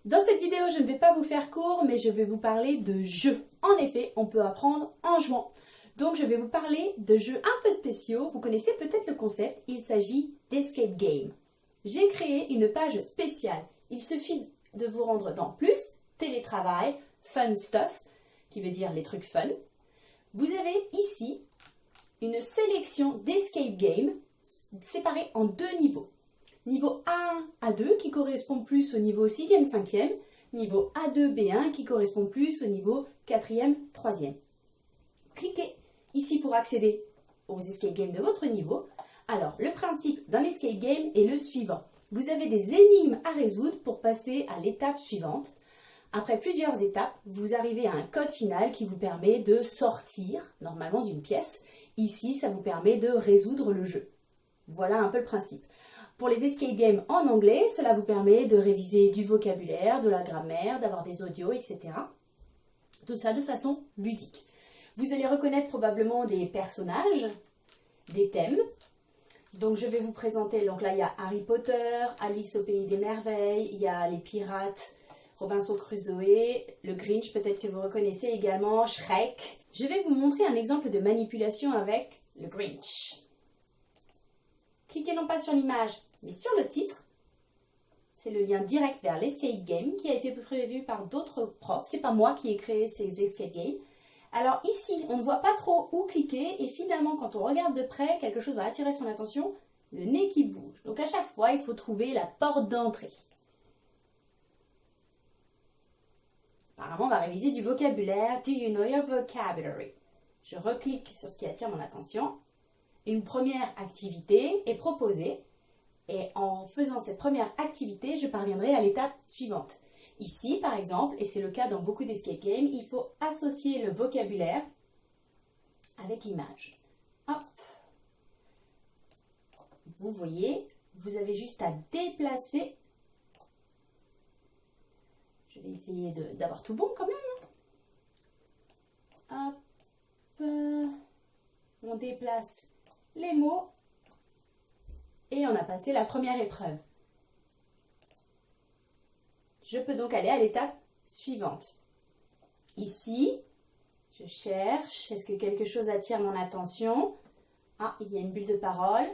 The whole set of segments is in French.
Dans cette vidéo, je ne vais pas vous faire court, mais je vais vous parler de jeux. En effet, on peut apprendre en jouant. Donc je vais vous parler de jeux un peu spéciaux. Vous connaissez peut-être le concept, il s'agit d'escape game. J'ai créé une page spéciale. Il suffit de vous rendre dans plus, télétravail, fun stuff, qui veut dire les trucs fun. Vous avez ici une sélection d'escape games séparées en deux niveaux. Niveau A1, A2 qui correspond plus au niveau 6e, 5e. Niveau A2, B1 qui correspond plus au niveau 4e, 3e. Cliquez ici pour accéder aux escape games de votre niveau. Alors, le principe d'un escape game est le suivant. Vous avez des énigmes à résoudre pour passer à l'étape suivante. Après plusieurs étapes, vous arrivez à un code final qui vous permet de sortir, normalement d'une pièce. Ici, ça vous permet de résoudre le jeu. Voilà un peu le principe. Pour les escape games en anglais, cela vous permet de réviser du vocabulaire, de la grammaire, d'avoir des audios, etc. Tout ça de façon ludique. Vous allez reconnaître probablement des personnages, des thèmes. Donc je vais vous présenter, donc là il y a Harry Potter, Alice au pays des merveilles, il y a les pirates, Robinson Crusoe, le Grinch peut-être que vous reconnaissez également, Shrek. Je vais vous montrer un exemple de manipulation avec le Grinch. Cliquez non pas sur l'image, mais sur le titre. C'est le lien direct vers l'escape game qui a été prévu par d'autres profs. C'est pas moi qui ai créé ces escape games. Alors ici, on ne voit pas trop où cliquer et finalement, quand on regarde de près, quelque chose va attirer son attention, le nez qui bouge. Donc à chaque fois, il faut trouver la porte d'entrée. Apparemment, on va réviser du vocabulaire. Do you know your vocabulary? Je reclique sur ce qui attire mon attention. Une première activité est proposée et en faisant cette première activité, je parviendrai à l'étape suivante. Ici, par exemple, et c'est le cas dans beaucoup d'escape games, il faut associer le vocabulaire avec l'image. Hop. Vous voyez, vous avez juste à déplacer. Je vais essayer d'avoir tout bon quand même. Hop. On déplace les mots et on a passé la première épreuve. Je peux donc aller à l'étape suivante. Ici, je cherche, est-ce que quelque chose attire mon attention? Ah, il y a une bulle de parole.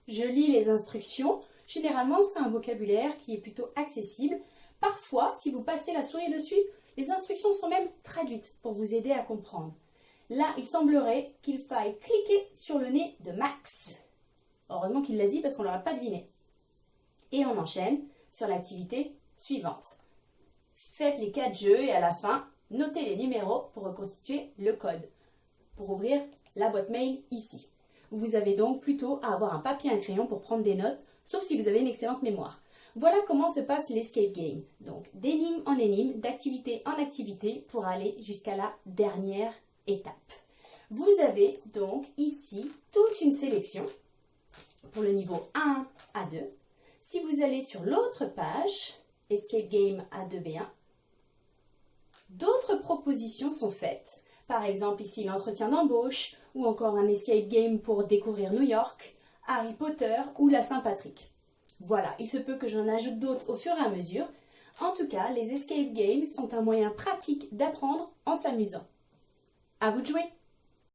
Je lis les instructions. Généralement, c'est un vocabulaire qui est plutôt accessible. Parfois, si vous passez la souris dessus, les instructions sont même traduites pour vous aider à comprendre. Là, il semblerait qu'il faille cliquer sur le nez de Max. Heureusement qu'il l'a dit parce qu'on ne l'aurait pas deviné. Et on enchaîne sur l'activité suivante. Faites les 4 jeux et à la fin, notez les numéros pour reconstituer le code. Pour ouvrir la boîte mail ici. Vous avez donc plutôt à avoir un papier et un crayon pour prendre des notes, sauf si vous avez une excellente mémoire. Voilà comment se passe l'escape game. Donc d'énigme en énigme, d'activité en activité pour aller jusqu'à la dernière étape. Vous avez donc ici toute une sélection pour le niveau A1, A2. Si vous allez sur l'autre page, Escape Game A2B1, d'autres propositions sont faites. Par exemple ici l'entretien d'embauche ou encore un Escape Game pour découvrir New York, Harry Potter ou la Saint-Patrick. Voilà, il se peut que j'en ajoute d'autres au fur et à mesure. En tout cas, les Escape Games sont un moyen pratique d'apprendre en s'amusant. À vous de jouer!